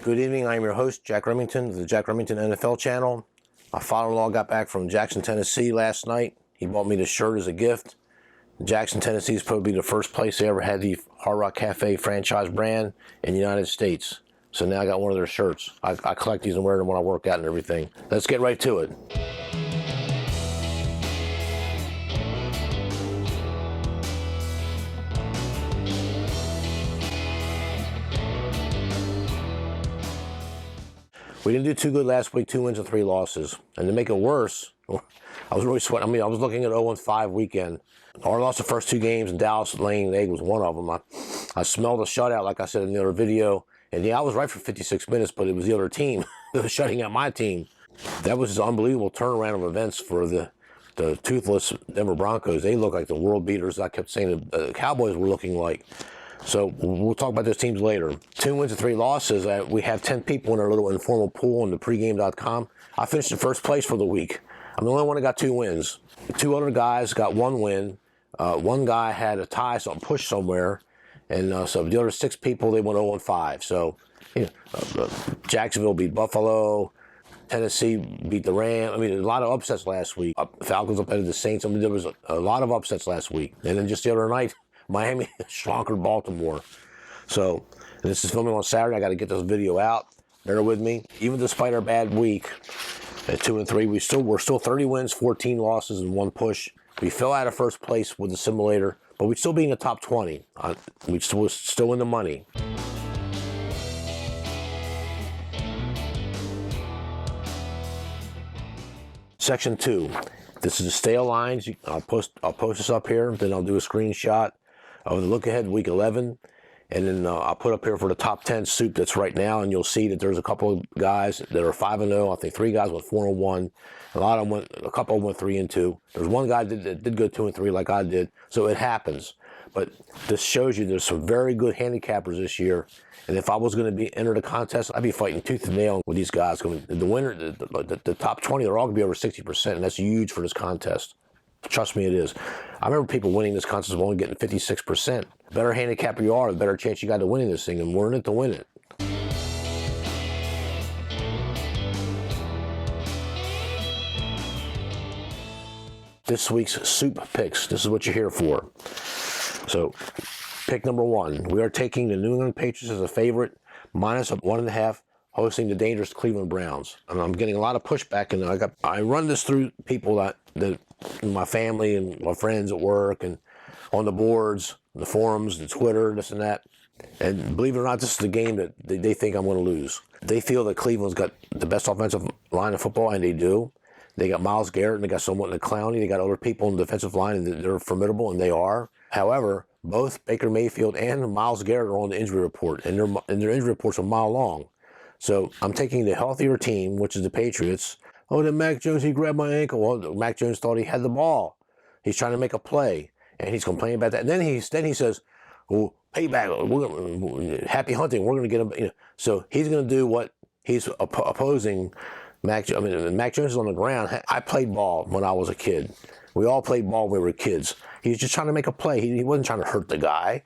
Good evening, I'm your host, Jack Remington, of the Jack Remington NFL channel. My father-in-law got back from Jackson, Tennessee last night. He bought me this shirt as a gift. Jackson, Tennessee is probably the first place they ever had the Hard Rock Cafe franchise brand in the United States. So now I got one of their shirts. I collect these and wear them when I work out and everything. Let's get right to it. We didn't do too good last week, 2 wins and 3 losses. And to make it worse, I was really sweating. I was looking at 0-5 weekend. Our lost the first 2 games, and Dallas laying an egg was one of them. I smelled a shutout, like I said in the other video. And yeah, I was right for 56 minutes, but it was the other team that was shutting out my team. That was an unbelievable turnaround of events for the toothless Denver Broncos. They look like the world beaters I kept saying the Cowboys were looking like. So we'll talk about those teams later. 2 wins and 3 losses. We have 10 people in our little informal pool on the pregame.com. I finished in first place for the week. I'm the only one that got 2 wins. 2 other guys got 1 win. One guy had a tie, something pushed somewhere. And so the other 6 people, they went 0-5. So you know, Jacksonville beat Buffalo. Tennessee beat the Rams. I mean, a lot of upsets last week. Falcons upset the Saints. I mean, there was a lot of upsets last week. And then just the other night, Miami conquered Baltimore. So this is filming on Saturday. I got to get this video out. Bear with me. Even despite our bad week at 2 and 3, we're still 30 wins, 14 losses, and 1 push. We fell out of first place with the simulator, but we'd still be in the top 20. We're still in the money. Section 2. This is the stale lines. I'll post this up here. Then I'll do a screenshot of the look ahead week 11, and then I'll put up here for the top 10 SUPE that's right now, and you'll see that there's a couple of guys that are 5-0. I think 3 guys went 4-1. A couple went 3-2. There's one guy that did go 2 and 3 like I did. So it happens. But this shows you there's some very good handicappers this year. And if I was going to enter the contest, I'd be fighting tooth and nail with these guys. The winner, the top 20, they're all going to be over 60%, and that's huge for this contest. Trust me, it is. I remember people winning this contest only getting 56%. The better handicapper you are, the better chance you got to winning this thing, and we're in it to win it. This week's SUPE picks. This is what you're here for. So, pick number 1. We are taking the New England Patriots as a favorite, minus -1.5, hosting the dangerous Cleveland Browns. And I'm getting a lot of pushback, and I run this through people that my family and my friends at work and on the boards, the forums, and Twitter, this and that. And believe it or not, this is the game that they think I'm going to lose. They feel that Cleveland's got the best offensive line of football, and they do. They got Myles Garrett, and they got someone in the Clowney. They got other people in the defensive line, and they're formidable, and they are. However, both Baker Mayfield and Myles Garrett are on the injury report, and their injury reports are a mile long. So I'm taking the healthier team, which is the Patriots. Oh, then Mac Jones, he grabbed my ankle. Well, Mac Jones thought he had the ball. He's trying to make a play, and he's complaining about that. And then he says, "Oh, payback. Happy hunting. We're going to get him." You know, so he's going to do what he's opposing. Mac Jones is on the ground. I played ball when I was a kid. We all played ball when we were kids. He was just trying to make a play. He wasn't trying to hurt the guy.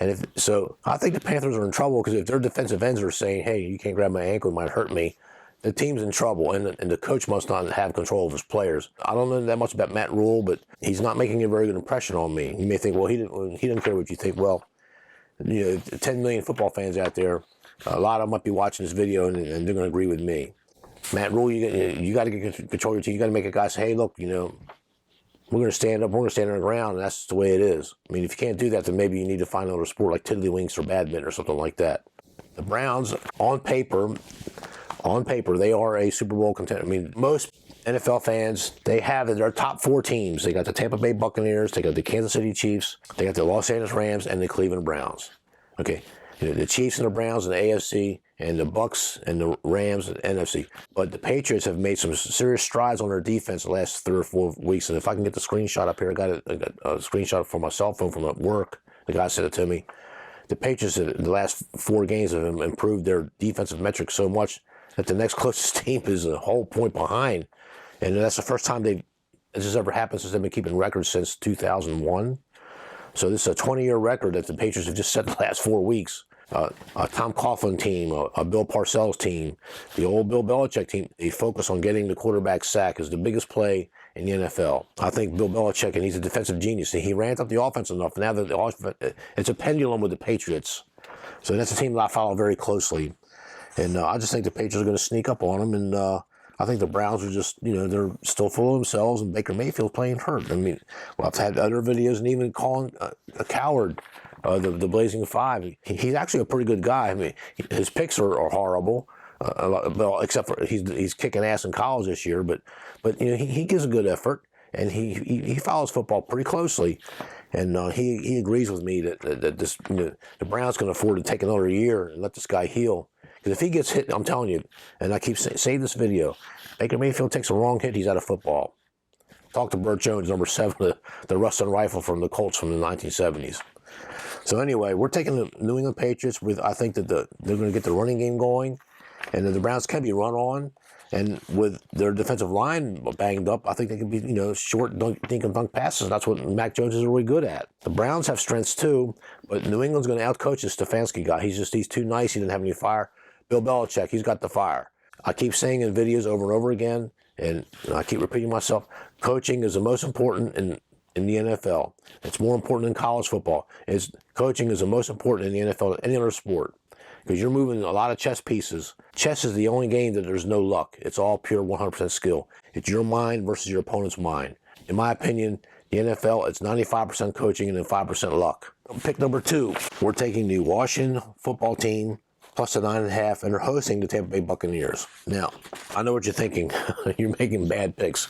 And so I think the Panthers are in trouble because if their defensive ends are saying, "Hey, you can't grab my ankle, it might hurt me," the team's in trouble, and the coach must not have control of his players. I don't know that much about Matt Rule, but he's not making a very good impression on me. You may think, well, he didn't care what you think. Well, you know, 10 million football fans out there, a lot of them might be watching this video, and they're going to agree with me. Matt Rule, you got to get control of your team. You got to make a guy say, "Hey, look, you know, we're going to stand up. We're going to stand on the ground, and that's the way it is." I mean, if you can't do that, then maybe you need to find another sport like tiddlywinks or badminton or something like that. The Browns, on paper, they are a Super Bowl contender. I mean, most NFL fans, they have their top 4 teams. They got the Tampa Bay Buccaneers, they got the Kansas City Chiefs, they got the Los Angeles Rams, and the Cleveland Browns. Okay, the Chiefs and the Browns in the AFC, and the Bucks and the Rams in the NFC. But the Patriots have made some serious strides on their defense the last 3 or 4 weeks. And if I can get the screenshot up here, I got a screenshot from my cell phone from at work. The guy sent it to me. The Patriots in the last 4 games have improved their defensive metrics so much that the next closest team is a whole point behind. And that's the first time this has ever happened since they've been keeping records since 2001. So this is a 20-year record that the Patriots have just set the last 4 weeks. a Tom Coughlin team, a Bill Parcells team, the old Bill Belichick team, they focus on getting the quarterback sack is the biggest play in the NFL. I think Bill Belichick, and he's a defensive genius, he ramped up the offense enough. Now that it's a pendulum with the Patriots. So that's a team that I follow very closely. And I just think the Patriots are going to sneak up on them. And I think the Browns are just, they're still full of themselves. And Baker Mayfield's playing hurt. I mean, well, I've had other videos and even calling a coward the Blazing Five. He's actually a pretty good guy. I mean, his picks are horrible. Well, except for he's kicking ass in college this year. But he gives a good effort. And he follows football pretty closely. And he agrees with me that this the Browns can afford to take another year and let this guy heal. Because if he gets hit, I'm telling you, and I keep saying this video, Baker Mayfield takes a wrong hit, he's out of football. Talk to Burt Jones, number 7, the Rustin rifle from the Colts from the 1970s. So anyway, we're taking the New England Patriots with, I think that they're going to get the running game going, and that the Browns can be run on. And with their defensive line banged up, I think they can be, short dink and dunk passes. That's what Mac Jones is really good at. The Browns have strengths too, but New England's going to outcoach this Stefanski guy. He's too nice. He didn't have any fire. Bill Belichick, he's got the fire. I keep saying in videos over and over again, and I keep repeating myself, coaching is the most important in the NFL. It's more important than college football. Coaching is the most important in the NFL than any other sport. Because you're moving a lot of chess pieces. Chess is the only game that there's no luck. It's all pure 100% skill. It's your mind versus your opponent's mind. In my opinion, the NFL, it's 95% coaching and then 5% luck. Pick number 2, we're taking the Washington football team plus the 9.5, and they're hosting the Tampa Bay Buccaneers. Now, I know what you're thinking. You're making bad picks.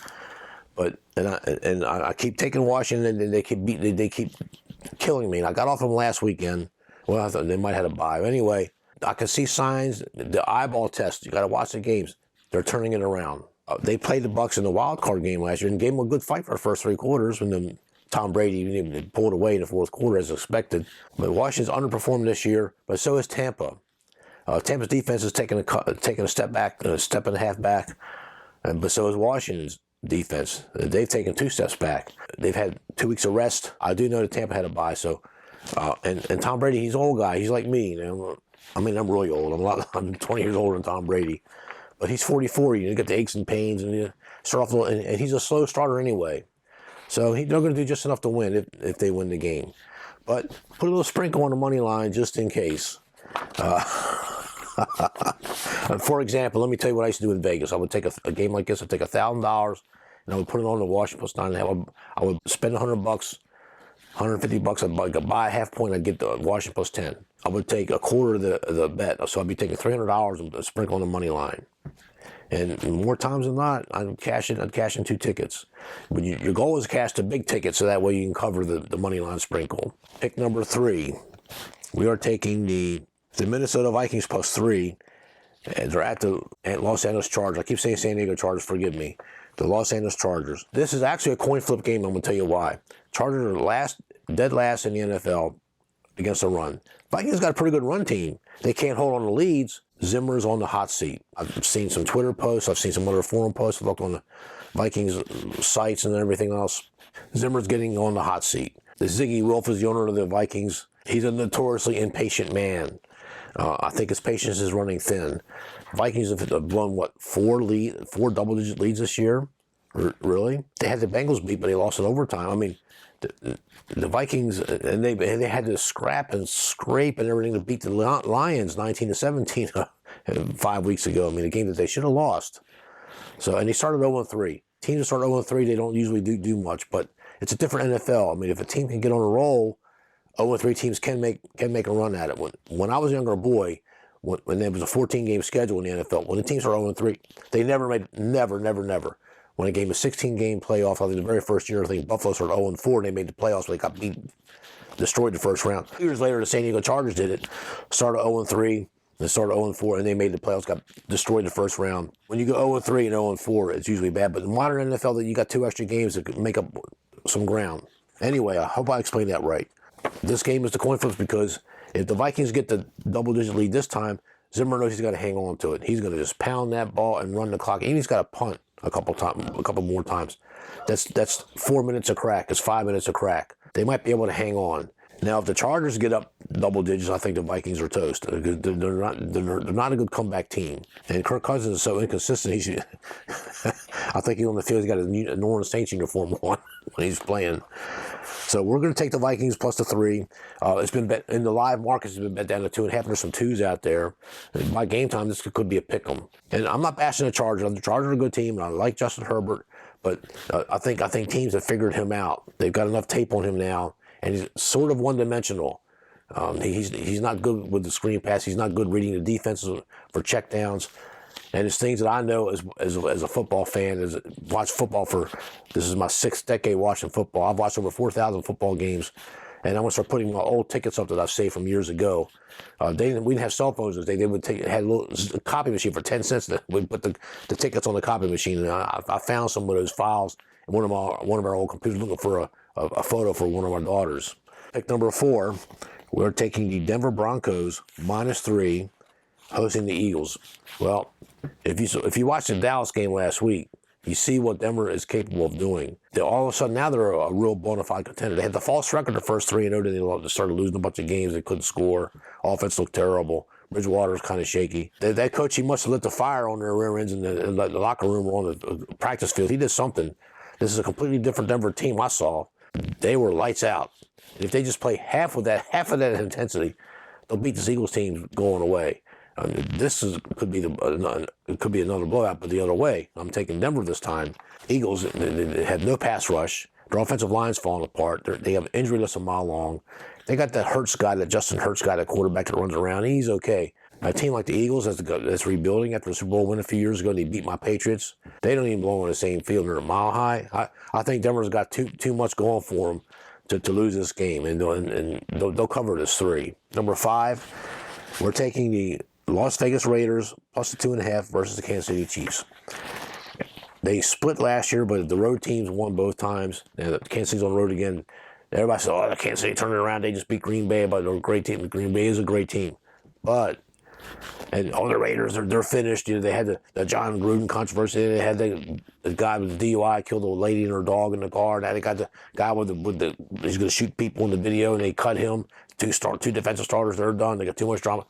But I keep taking Washington, and they keep killing me. And I got off them last weekend. Well, I thought they might have had a bye. Anyway, I can see signs, the eyeball test, you got to watch the games. They're turning it around. They played the Bucs in the wild card game last year and gave them a good fight for the first 3 quarters, and then Tom Brady pulled away in the 4th quarter as expected. But Washington's underperformed this year, but so is Tampa. Tampa's defense is taking a step back, a step and a half back, but so is Washington's defense. They've taken 2 steps back. They've had 2 weeks of rest. I do know that Tampa had a bye, so and Tom Brady, he's an old guy. He's like me. I'm really old. I'm 20 years older than Tom Brady, but he's 44. You get the aches and pains, and you start off and he's a slow starter anyway. So they're going to do just enough to win if they win the game. But put a little sprinkle on the money line just in case. For example, let me tell you what I used to do in Vegas. I would take a game like this. I'd take $1,000 and I would put it on the Washington plus 9.5. I would spend $100, $150. I'd buy a half point. I'd get the Washington plus 10. I would take a quarter of the bet. So I'd be taking $300 and sprinkle on the money line. And more times than not, I'd cash in 2 tickets. But your goal is to cash the big ticket so that way you can cover the money line sprinkle. Pick number 3. We are taking the Minnesota Vikings plus 3. And they're at Los Angeles Chargers. I keep saying San Diego Chargers, forgive me. The Los Angeles Chargers. This is actually a coin flip game. I'm going to tell you why. Chargers are dead last in the NFL against the run. Vikings got a pretty good run team. They can't hold on to leads. Zimmer's on the hot seat. I've seen some Twitter posts. I've seen some other forum posts. I've looked on the Vikings sites and everything else. Zimmer's getting on the hot seat. The Ziggy Wolf is the owner of the Vikings. He's a notoriously impatient man. I think his patience is running thin. Vikings have blown, 4 double-digit leads this year? Really? They had the Bengals beat, but they lost in overtime. I mean, the Vikings, and they had to scrap and scrape and everything to beat the Lions 19-17 5 weeks ago. I mean, a game that they should have lost. So, and they started 0-3. Teams that start 0-3, they don't usually do much, but it's a different NFL. I mean, if a team can get on a roll, 0-3 teams can make a run at it. When I was a younger boy, when there was a 14-game schedule in the NFL, when the teams are 0-3, they never. When a game, a 16-game playoff, I think the very first year, I think Buffalo started 0-4, and they made the playoffs, but they got destroyed the first round. 2 years later, the San Diego Chargers did it, started 0-3, they started 0-4, and they made the playoffs, got destroyed the first round. When you go 0-3 and 0-4, it's usually bad, but in modern NFL, that you got 2 extra games that could make up some ground. Anyway, I hope I explained that right. This game is the coin flips because if the Vikings get the double-digit lead this time, Zimmer knows he's got to hang on to it. He's going to just pound that ball and run the clock. Even he's got to punt a couple more times. That's 4 minutes a crack. It's 5 minutes a crack. They might be able to hang on. Now, if the Chargers get up double digits, I think the Vikings are toast. They're not a good comeback team. And Kirk Cousins is so inconsistent. I think he's on the field. He's got a New Orleans Saints uniform on when he's playing. So we're going to take the Vikings plus the 3. It's been bet in the live markets. It's been bet down to 2.5. There's some 2s out there. And by game time, this could be a pick 'em. And I'm not bashing the Chargers. The Chargers are a good team, and I like Justin Herbert. But I think teams have figured him out. They've got enough tape on him now. And he's sort of one-dimensional. He's not good with the screen pass. He's not good reading the defenses for checkdowns. And it's things that I know as a football fan, watched football this is my 6th decade watching football. I've watched over 4,000 football games. And I'm going to start putting my old tickets up that I've saved from years ago. We didn't have cell phones. They would had a copy machine for 10 cents. That would put the tickets on the copy machine. And I found some of those files in one of our old computers looking for a photo for one of our daughters. Pick number 4, we're taking the Denver Broncos -3, hosting the Eagles. Well, if you watched the Dallas game last week, you see what Denver is capable of doing. All of a sudden now they're a real bona fide contender. They had the false record the first 3-0, then they started losing a bunch of games. They couldn't score. Offense looked terrible. Bridgewater's kind of shaky. That coach, he must have lit the fire on their rear ends in the locker room or on the practice field. He did something. This is a completely different Denver team I saw. They were lights out. If they just play half of that intensity, they'll beat this Eagles team going away. Could be another blowout, but the other way. I'm taking Denver this time. Eagles, they had no pass rush. Their offensive line's falling apart. They have injury list a mile long. They got that Justin Hurts guy, that quarterback that runs around. He's okay. A team like the Eagles that's rebuilding after the Super Bowl win a few years ago, they beat my Patriots. They don't even belong on the same field. They're a mile high. I think Denver's got too much going for them to lose this game, and they'll cover this 3. Number 5, we're taking the Las Vegas Raiders plus the 2.5 versus the Kansas City Chiefs. They split last year, but the road teams won both times. And the Kansas City's on the road again. Everybody said, "Oh, the Kansas City turned it around. They just beat Green Bay, but they're a great team." Green Bay is a great team, and all the Raiders, they're finished. They had the John Gruden controversy. They had the guy with the DUI killed a lady and her dog in the car. Now they got the guy with the he's going to shoot people in the video, and they cut him. Two defensive starters, they're done. They got too much drama.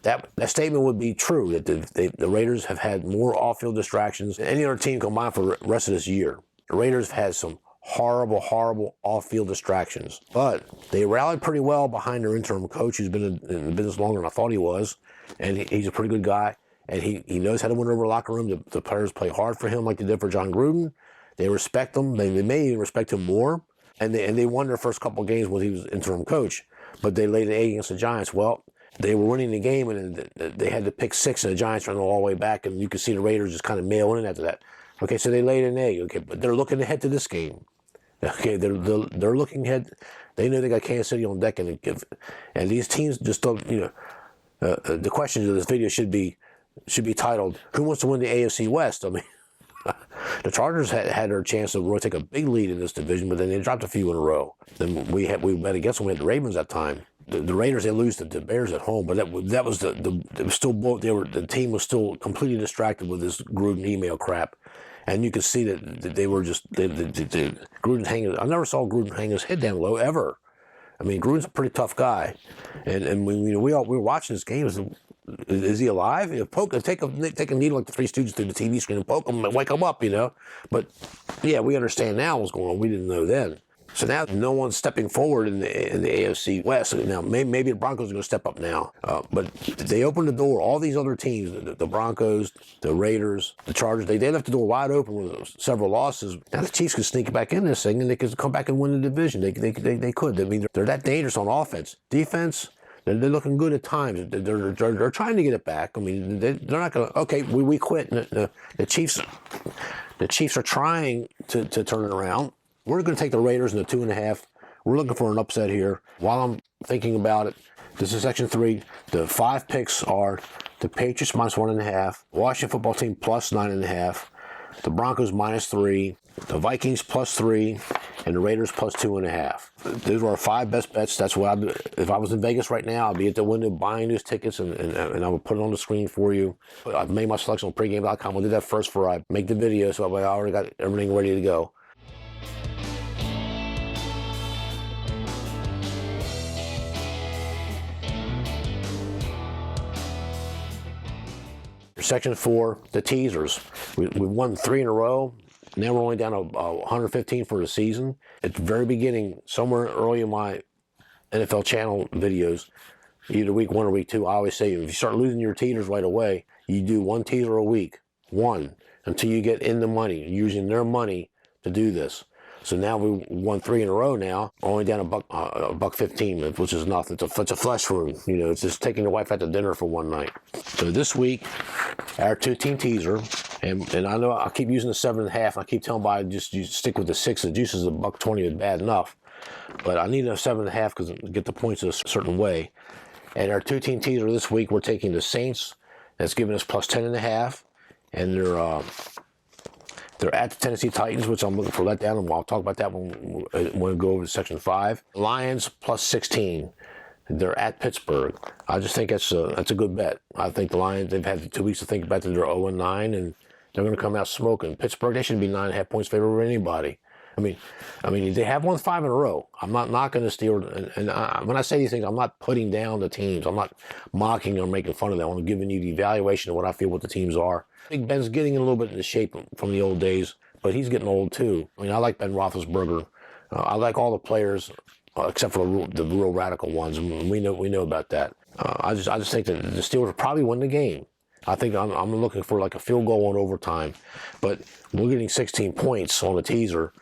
That statement would be true, that the Raiders have had more off-field distractions than any other team combined for the rest of this year. The Raiders have had some horrible off-field distractions. But they rallied pretty well behind their interim coach, who's been in the business longer than I thought he was. And he's a pretty good guy. And he knows how to win over the locker room. The players play hard for him like they did for John Gruden. They respect him. They may even respect him more. And they won their first couple of games when he was interim coach. But they laid an egg against the Giants. Well, they were winning the game, and they had to pick 6, and the Giants ran all the way back, and you could see the Raiders just kind of mail in after that. Okay, so they laid an egg. Okay, but they're looking ahead to this game. Okay, they're looking ahead. They know they got Kansas City on deck, and these teams just don't. The question of this video should be titled, "Who wants to win the AFC West?" I mean, the Chargers had their chance to really take a big lead in this division, but then they dropped a few in a row. Then we bet against them. We had the Ravens that time. The Raiders, they lose to the Bears at home, but that was it was still both. The team was still completely distracted with this Gruden email crap, and you could see that they were just Gruden hanging. I never saw Gruden hang his head down low ever. I mean, Gruden's a pretty tough guy, and we were watching this game. Is he alive? Take a needle like the Three Stooges through the TV screen and poke him and wake him up, But yeah, we understand now what's going on. We didn't know then. So now no one's stepping forward in the AFC West. Now maybe the Broncos are going to step up now, but they opened the door. All these other teams, the Broncos, the Raiders, the Chargers, they left the door wide open with several losses. Now the Chiefs could sneak back in this thing, and they could come back and win the division. They could. I mean, they're that dangerous on offense. Defense, they're looking good at times. They're trying to get it back. I mean, they're not going to. Okay, we quit. The Chiefs are trying to turn it around. We're going to take the Raiders in the 2.5. We're looking for an upset here. While I'm thinking about it, this is section 3. The 5 picks are the Patriots -1.5, Washington football team plus 9.5, the Broncos -3, the Vikings +3, and the Raiders plus 2.5. Those are our 5 best bets. That's what if I was in Vegas right now, I'd be at the window buying those tickets, and I would put it on the screen for you. But I've made my selection on pregame.com. We'll do that first before I make the video, so I already got everything ready to go. Section 4, the teasers. We won 3 in a row. Now we're only down to 115 for the season. At the very beginning, somewhere early in my NFL channel videos, either week 1 or week 2, I always say if you start losing your teasers right away, you do 1 teaser a week, 1, until you get in the money, using their money to do this. So now we won 3 in a row now, only down a buck 15, which is nothing. It's a flesh wound. You know, it's just taking your wife out to dinner for one night. So this week, our 2-team teaser, and I know I keep using the 7.5. I keep telling by just you stick with the 6. The juice is a buck 20 is bad enough, but I need a 7.5 because to get the points a certain way. And our 2-team teaser this week, we're taking the Saints. That's giving us plus 10.5, and they're at the Tennessee Titans, which I'm looking for letdown, and I'll talk about that when we go over to Section 5. Lions plus 16. They're at Pittsburgh. I just think that's a good bet. I think the Lions, they've had 2 weeks to think about that. They're 0-9, and they're going to come out smoking. Pittsburgh, they should be 9.5 points favored over anybody. I mean, they have won 5 in a row. I'm not knocking the Steelers, and when I say these things, I'm not putting down the teams. I'm not mocking or making fun of them. I'm giving you the evaluation of what I feel what the teams are. Big Ben's getting a little bit into shape from the old days, but he's getting old too. I mean, I like Ben Roethlisberger. I like all the players except for the real radical ones. We know about that. I just think that the Steelers will probably win the game. I think I'm looking for like a field goal in overtime, but we're getting 16 points on the teaser,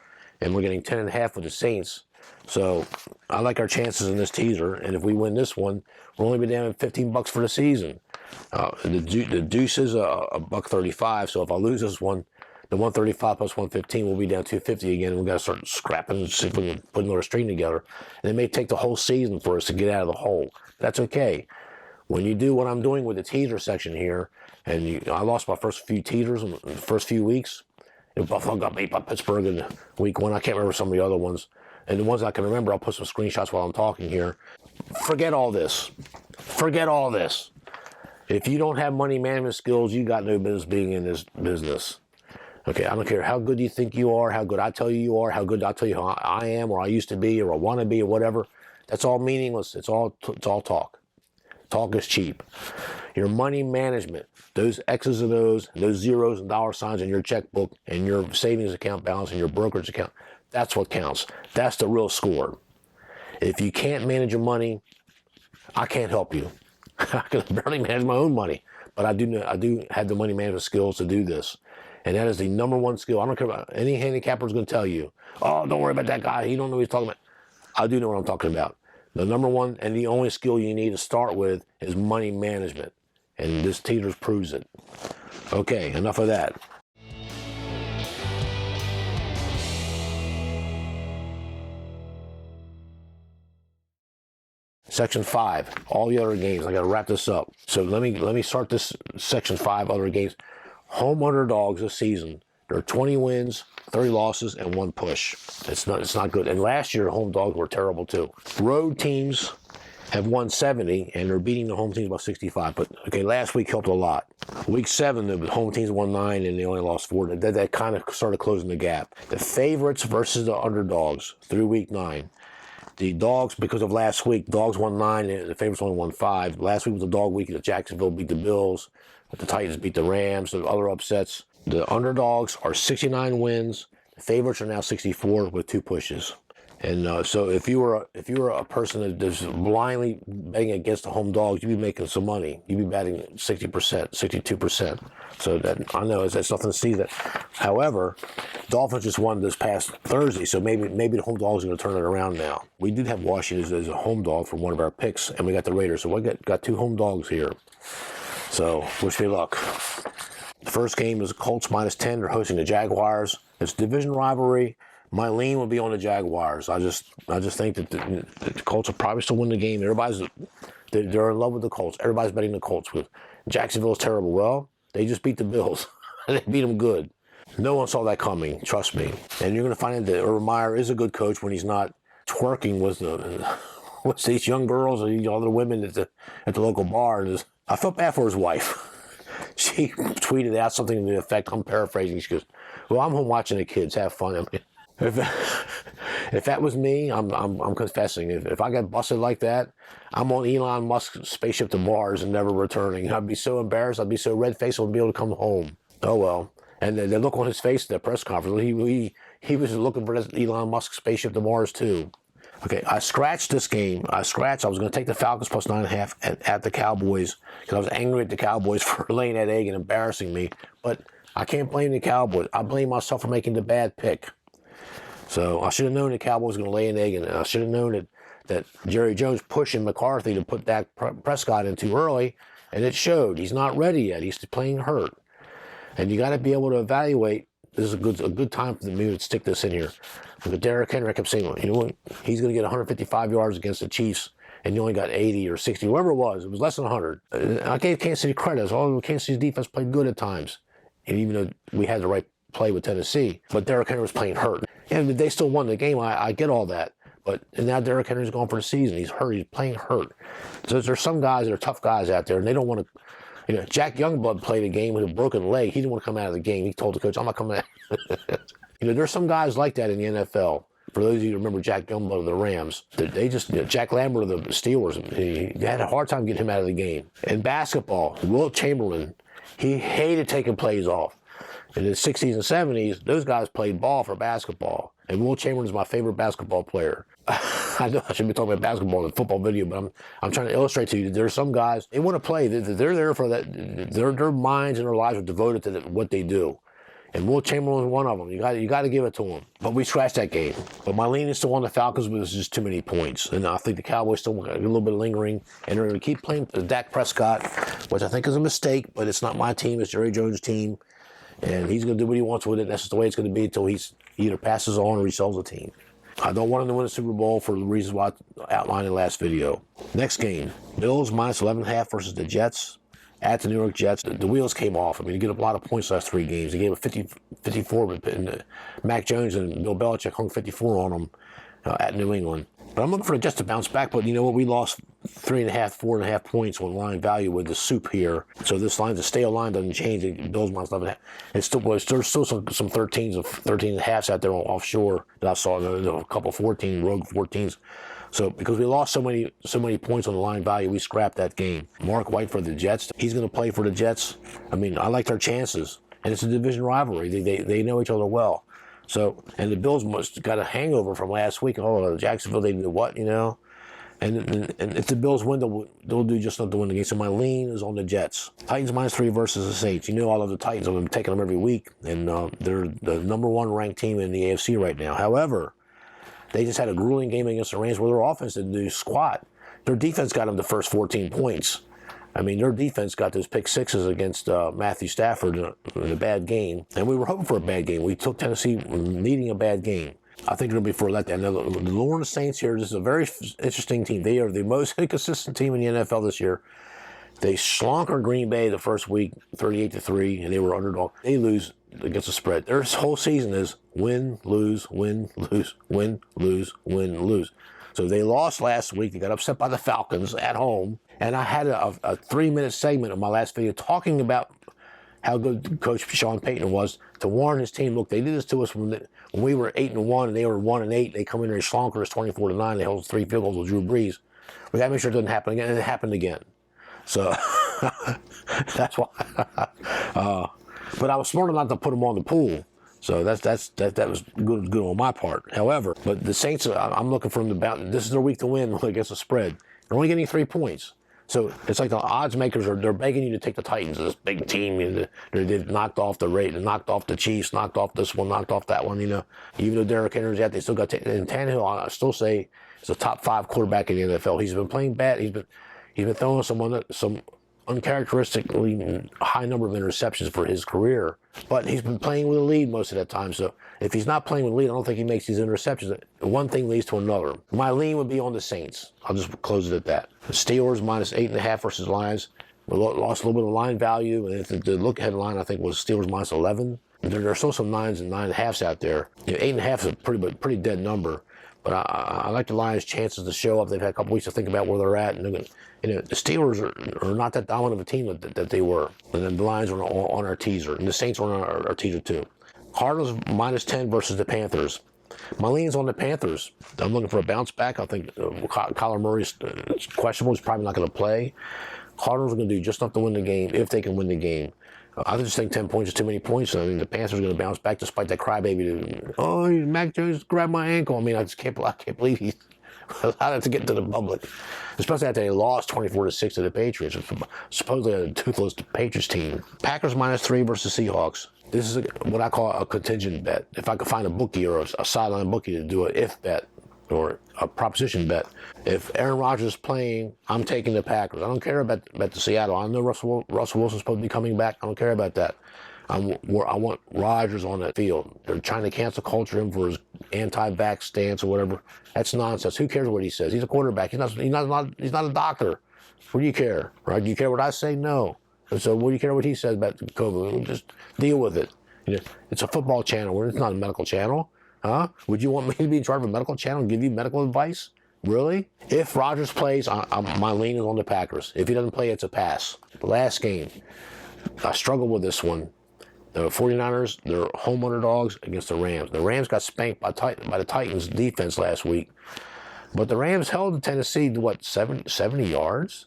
and we're getting 10.5 with the Saints. So I like our chances in this teaser, and if we win this one, we'll only be down $15 for the season. The deuce is a buck 35. So if I lose this one, the 135 plus 115 will be down 250 again. And we've got to start scrapping and see if we can put another string together. And it may take the whole season for us to get out of the hole. That's okay. When you do what I'm doing with the teaser section here, and I lost my first few teasers in the first few weeks. Buffalo got beat by Pittsburgh in week 1. I can't remember some of the other ones. And the ones I can remember, I'll put some screenshots while I'm talking here. Forget all this. Forget all this. If you don't have money management skills, you got no business being in this business. Okay, I don't care how good you think you are, how good I tell you are, how good I tell you how I am, or I used to be, or I want to be, or whatever. That's all meaningless. It's all talk. Talk is cheap. Your money management, those X's and O's, those zeros and dollar signs in your checkbook, and your savings account balance, and your brokerage account, that's what counts. That's the real score. If you can't manage your money, I can't help you. I can barely manage my own money, but I do have the money management skills to do this, and that is the #1 skill. I don't care about any handicapper is going to tell you, "Oh, don't worry about that guy. He don't know what he's talking about." I do know what I'm talking about. The #1 and the only skill you need to start with is money management, and this teaser proves it. Okay, enough of that. Section 5, all the other games. I got to wrap this up. So let me start this Section 5, other games. Home underdogs this season. There are 20 wins, 30 losses, and 1 push. It's not good. And last year, home dogs were terrible too. Road teams have won 70, and they're beating the home teams by 65. But okay, last week helped a lot. Week 7, the home teams won 9, and they only lost 4. That kind of started closing the gap. The favorites versus the underdogs through week 9. The dogs, because of last week, dogs won 9, and the favorites only won 5. Last week was the dog week. The Jacksonville beat the Bills. The Titans beat the Rams. The other upsets. The underdogs are 69 wins. The favorites are now 64 with 2 pushes. And so if you were a person that is blindly betting against the home dogs, you'd be making some money. You'd be batting 60%, 62%. So that I know that's nothing to see that. However, Dolphins just won this past Thursday, so maybe the home dogs are going to turn it around now. We did have Washington as a home dog for one of our picks, and we got the Raiders. So we got 2 home dogs here. So wish me luck. The first game is Colts -10. They're hosting the Jaguars. It's a division rivalry. My lean would be on the Jaguars. I just think that the Colts will probably still win the game. They're in love with the Colts. Everybody's betting the Colts. With Jacksonville's terrible. Well, they just beat the Bills. They beat them good. No one saw that coming. Trust me. And you're going to find out that Urban Meyer is a good coach when he's not twerking with these young girls or these other women at the local bar. I felt bad for his wife. She tweeted out something to the effect, I'm paraphrasing. She goes, "Well, I'm home watching the kids. Have fun." I mean, if If that was me, I'm confessing. If I got busted like that, I'm on Elon Musk's spaceship to Mars and never returning. I'd be so embarrassed. I'd be so red-faced. I wouldn't be able to come home. Oh well. And the look on his face at the press conference, he was looking for Elon Musk's spaceship to Mars too. Okay, I scratched this game. I was going to take the Falcons plus 9.5 at the Cowboys because I was angry at the Cowboys for laying that egg and embarrassing me. But I can't blame the Cowboys. I blame myself for making the bad pick. So I should have known the Cowboys were going to lay an egg, and I should have known that Jerry Jones pushing McCarthy to put Dak Prescott in too early, and it showed. He's not ready yet. He's playing hurt. And you got to be able to evaluate. This is a good time for me to stick this in here. But Derrick Henry, I kept saying, you know what? He's going to get 155 yards against the Chiefs, and you only got 80 or 60, whatever it was. It was less than 100. I gave Kansas City credit. Kansas City's defense played good at times, and even though we had the right play with Tennessee, but Derrick Henry was playing hurt. And they still won the game. I get all that. And now Derrick Henry's gone for the season. He's hurt. He's playing hurt. So there's some guys that are tough guys out there, and they don't want to. You know, Jack Youngblood played a game with a broken leg. He didn't want to come out of the game. He told the coach, I'm not coming out. You know, there's some guys like that in the NFL. For those of you who remember Jack Youngblood of the Rams, they just, Jack Lambert of the Steelers, he had a hard time getting him out of the game. In basketball, Wilt Chamberlain, he hated taking plays off. In the 60s and 70s, those guys played ball for basketball. And Wilt Chamberlain is my favorite basketball player. I know I shouldn't be talking about basketball in a football video, but I'm trying to illustrate to you that there are some guys, they want to play. They're there for that. Their minds and their lives are devoted to what they do. And Wilt Chamberlain is one of them. You got to give it to him. But we scratched that game. But my lean is still on the Falcons, but it's just too many points. And I think the Cowboys still got a little bit lingering. And they're going to keep playing Dak Prescott, which I think is a mistake, but it's not my team. It's Jerry Jones' team. And he's going to do what he wants with it. That's just the way it's going to be until he either passes on or he sells the team. I don't want him to win the Super Bowl for the reasons why I outlined in the last video. Next game, Bills minus 11.5 versus the Jets at the New York Jets. The wheels came off. I mean, they gave up a lot of points last 3 games. They gave up 54, and Mac Jones and Bill Belichick hung 54 on them at New England. But I'm looking for the Jets to bounce back. But you know what? We lost 3.5, 4.5 points on line value with the SUPE here. So this line, the stale line doesn't change. The Bills minus 11.5. It's still, there's still some 13s of 13.5s out there offshore that I saw. A couple 14 rogue 14s. So because we lost so many points on the line value, we scrapped that game. Mark White for the Jets. He's going to play for the Jets. I mean, I liked our chances, and it's a division rivalry. They know each other well. So, and the Bills must got a hangover from last week. Oh, Jacksonville, they did what, you know? And if the Bills win, they'll do just enough to win the game. So my lean is on the Jets. Titans minus 3 versus the Saints. You know I love the Titans. I've been taking them every week, and they're the number 1 ranked team in the AFC right now. However, they just had a grueling game against the Rams where their offense didn't do squat. Their defense got them the first 14 points. I mean, their defense got those pick sixes against Matthew Stafford in a bad game. And we were hoping for a bad game. We took Tennessee needing a bad game. I think it'll be for a letdown. Now, the New Orleans Saints here, this is a very interesting team. They are the most inconsistent team in the NFL this year. They slunk on Green Bay the first week, 38-3, and they were underdog. They lose against the spread. Their whole season is win, lose, win, lose, win, lose, win, lose. So they lost last week. They got upset by the Falcons at home. And I had a 3-minute segment of my last video talking about how good Coach Sean Payton was to warn his team. Look, they did this to us when we were 8-1 and they were 1-8. They come in there and slonker us 24-9. They hold 3 field goals with Drew Brees. We got to make sure it doesn't happen again. And it happened again. So that's why. But I was smart enough not to put them on the pool. So that was good on my part. However, but the Saints, I'm looking for them to bounce. This is their week to win against the spread. They're only getting 3 points. So it's like the odds makers they're begging you to take the Titans, this big team. They've knocked off the Raiders, knocked off the Chiefs, knocked off this one, knocked off that one. You know, even though Derrick Henry's out, they still got and Tannehill. I still say is a top 5 quarterback in the NFL. He's been playing bad. He's been throwing some uncharacteristically high number of interceptions for his career, but he's been playing with a lead most of that time. So if he's not playing with a lead, I don't think he makes these interceptions. One thing leads to another. My lean would be on the Saints. I'll just close it at that. The Steelers minus 8.5 versus Lions. We lost a little bit of line value, and the look-ahead line I think was Steelers minus 11. There are still some 9s and 9.5s out there. 8.5 is a pretty dead number. But I like the Lions' chances to show up. They've had a couple weeks to think about where they're at. And the Steelers are not that dominant of a team that they were. And then the Lions are on our teaser. And the Saints are on our teaser too. Cardinals minus 10 versus the Panthers. My lean's on the Panthers. I'm looking for a bounce back. I think Kyler Murray's questionable. He's probably not going to play. Cardinals are going to do just enough to win the game, if they can win the game. I just think 10 points is too many points. I mean, the Panthers are going to bounce back despite that crybaby. Oh, Mac Jones grabbed my ankle. I mean, I can't believe he allowed that to get to the public. Especially after they lost 24-6 to the Patriots. Supposedly a toothless Patriots team. Packers -3 versus Seahawks. This is what I call a contingent bet. If I could find a bookie or a sideline bookie to do an if bet or a proposition bet. If Aaron Rodgers is playing, I'm taking the Packers. I don't care about the Seattle. I know Russell Wilson's supposed to be coming back. I don't care about that. I want Rodgers on that field. They're trying to cancel culture him for his anti-vax stance or whatever. That's nonsense. Who cares what he says? He's a quarterback. He's not a doctor. What do you care, right? Do you care what I say? No. And so what do you care what he says about COVID? Just deal with it. You know, it's a football channel. It's not a medical channel. Huh? Would you want me to be in charge of a medical channel and give you medical advice? Really? If Rodgers plays, my lean is on the Packers. If he doesn't play, it's a pass. The last game, I struggle with this one. The 49ers, they're home underdogs against the Rams. The Rams got spanked by the Titans' defense last week. But the Rams held the Tennessee to, what, 70 yards?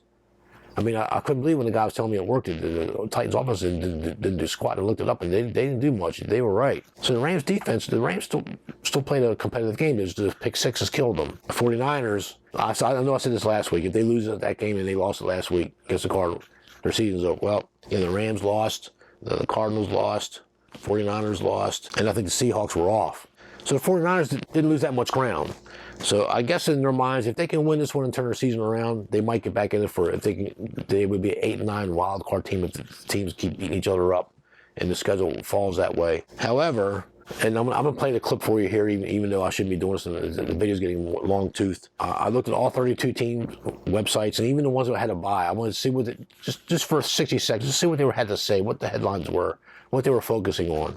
I mean, I couldn't believe when the guy was telling me it worked. The Titans offense didn't do squat. And looked it up, and they didn't do much. They were right. So the Rams defense, the Rams still played a competitive game. It's just pick sixes killed them. The 49ers, I know I said this last week. If they lose that game and they lost it last week against the Cardinals, their season's over. Well, yeah, the Rams lost, the Cardinals lost, 49ers lost, and I think the Seahawks were off. So the 49ers didn't lose that much ground. So I guess in their minds, if they can win this one and turn their season around, they might get back in it for, they would be an 8-9 wild card team if the teams keep beating each other up and the schedule falls that way. However, and I'm going to play the clip for you here, even though I shouldn't be doing this, and the video's getting long-toothed. I looked at all 32 team websites, and even the ones that had a bye. I wanted to see what just for 60 seconds, just see what they had to say, what the headlines were, what they were focusing on.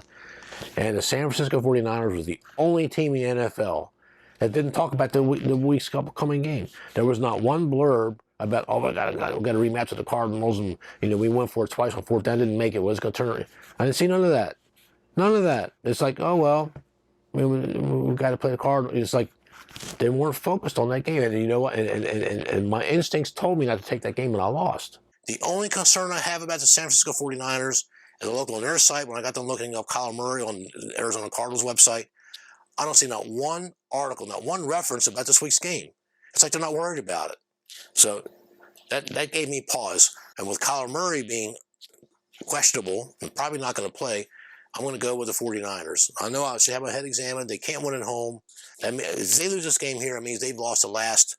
And the San Francisco 49ers was the only team in the NFL that didn't talk about the week's upcoming game. There was not one blurb about, oh, we got a rematch with the Cardinals, and we went for it twice on fourth down, didn't make it. What's going to turn? I didn't see none of that. None of that. It's like, oh well, we got to play the Cardinals. It's like they weren't focused on that game, and you know what? And my instincts told me not to take that game, and I lost. The only concern I have about the San Francisco 49ers, as a local on their site, when I got them looking up Kyler Murray on the Arizona Cardinals website, I don't see not one article, not one reference about this week's game. It's like they're not worried about it. So that gave me pause. And with Kyler Murray being questionable and probably not going to play, I'm going to go with the 49ers. I know I should have my head examined. They can't win at home. That means, if they lose this game here, it means they've lost the last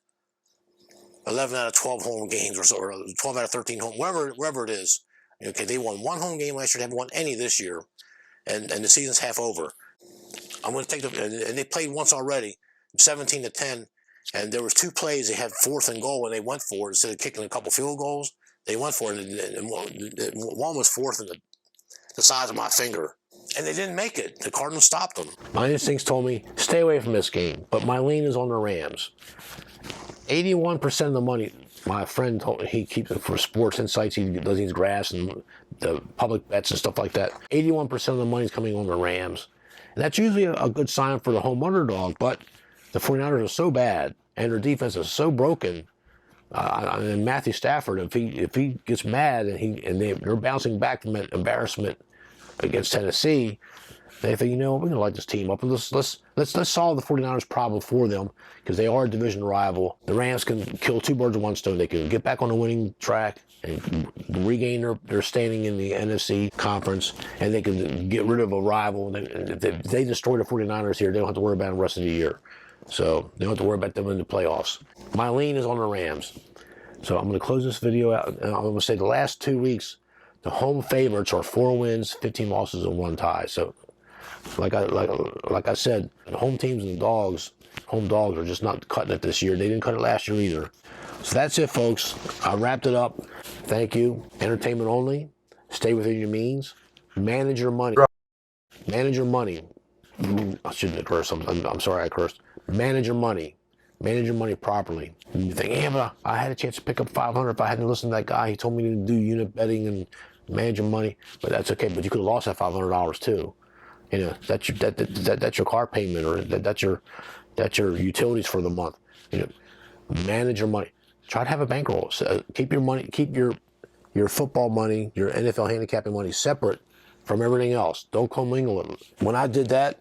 11 out of 12 home games or so, or 12 out of 13 home, wherever it is. Okay, they won one home game last year. They haven't won any this year, and the season's half over. I'm going to take them, and they played once already, 17-10, and there was two plays. They had 4th and goal, and they went for it instead of kicking a couple field goals. They went for it, and one was 4th in the size of my finger, and they didn't make it. The Cardinals stopped them. My instincts told me stay away from this game, but my lean is on the Rams. 81% of the money. My friend told me he keeps it for sports insights. He does these graphs and the public bets and stuff like that. 81% of the money is coming on the Rams. And that's usually a good sign for the home underdog, but the 49ers are so bad and their defense is so broken. And Matthew Stafford, if he gets mad and they're bouncing back from that embarrassment against Tennessee, they think, we're going to light this team up. Let's solve the 49ers problem for them because they are a division rival. The Rams can kill two birds with one stone. They can get back on the winning track and regain their standing in the NFC conference, and they can get rid of a rival. If they destroy the 49ers here, they don't have to worry about them the rest of the year. So they don't have to worry about them in the playoffs. My lean is on the Rams. So I'm going to close this video out, and I'm going to say the last 2 weeks, the home favorites are 4 wins, 15 losses, and 1 tie. So like I said, the home teams and home dogs are just not cutting it this year. They didn't cut it last year either. So that's it, folks. I wrapped it up. Thank you. Entertainment only. Stay within your means. Manage your money. Manage your money. I shouldn't have cursed. I'm sorry I cursed. Manage your money. Manage your money properly. You think, yeah, but I had a chance to pick up 500 if I hadn't listened to that guy. He told me to do unit betting and manage your money. But that's okay. But you could have lost that $500 too. You know, that's your car payment, or that's your utilities for the month. You know, manage your money. Try to have a bankroll. So keep your money, keep your football money, your NFL handicapping money separate from everything else. Don't commingle it. When I did that,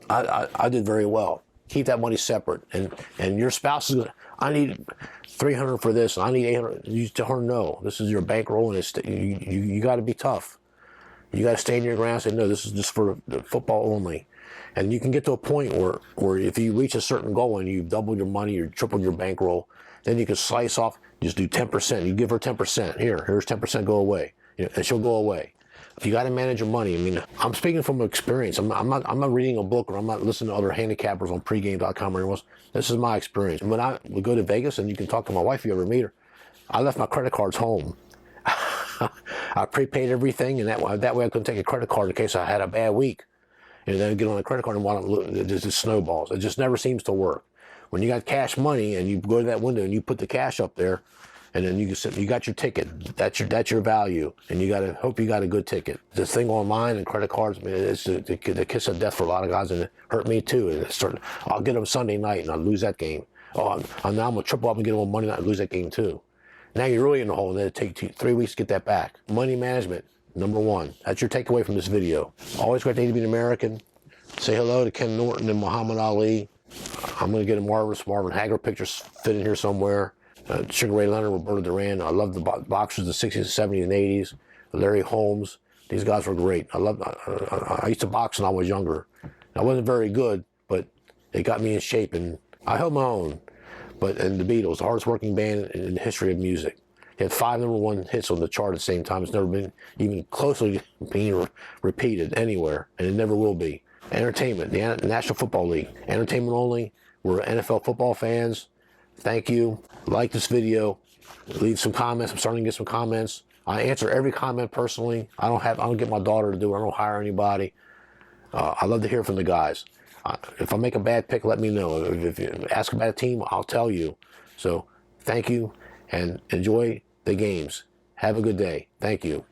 I did very well. Keep that money separate, and your spouse is gonna, I need $300 for this, and I need $800. You tell her no. This is your bankroll, and it's you got to be tough. You got to stand your ground and say, no, this is just for football only. And you can get to a point where if you reach a certain goal and you've doubled your money, you've tripled your bankroll, then you can slice off, just do 10%. You give her 10%. Here's 10%, go away. You know, and she'll go away. If you got to manage your money, I mean, I'm speaking from experience. I'm not reading a book, or I'm not listening to other handicappers on pregame.com or anywhere else. This is my experience. When I would go to Vegas, and you can talk to my wife if you ever meet her, I left my credit cards home. I prepaid everything, and that way I couldn't take a credit card in case I had a bad week. And then get on a credit card and it just snowballs. It just never seems to work. When you got cash money and you go to that window and you put the cash up there, and then you got your ticket. That's your value, and you gotta hope you got a good ticket. This thing online and credit cards, man, it's the kiss of death for a lot of guys, and it hurt me too. And I'll get them Sunday night and I'll lose that game. Oh, now I'm gonna triple up and get them on Monday night and lose that game too. Now you're really in the hole, and then it takes 3 weeks to get that back. Money management, number one. That's your takeaway from this video. Always great day to be an American. Say hello to Ken Norton and Muhammad Ali. I'm going to get a Marvin Hagler picture fit in here somewhere. Sugar Ray Leonard, Roberto Duran. I love the boxers of the 60s, 70s, and 80s. Larry Holmes. These guys were great. I used to box when I was younger. I wasn't very good, but it got me in shape, and I held my own. And the Beatles, the hardest working band in the history of music. They had 5 #1 hits on the chart at the same time. It's never been even closely being repeated anywhere, and it never will be. Entertainment, the National Football League. Entertainment only. We're NFL football fans. Thank you. Like this video. Leave some comments. I'm starting to get some comments. I answer every comment personally. I don't get my daughter to do it. I don't hire anybody. I love to hear from the guys. If I make a bad pick, let me know. If you ask about a team, I'll tell you. So thank you, and enjoy the games. Have a good day. Thank you.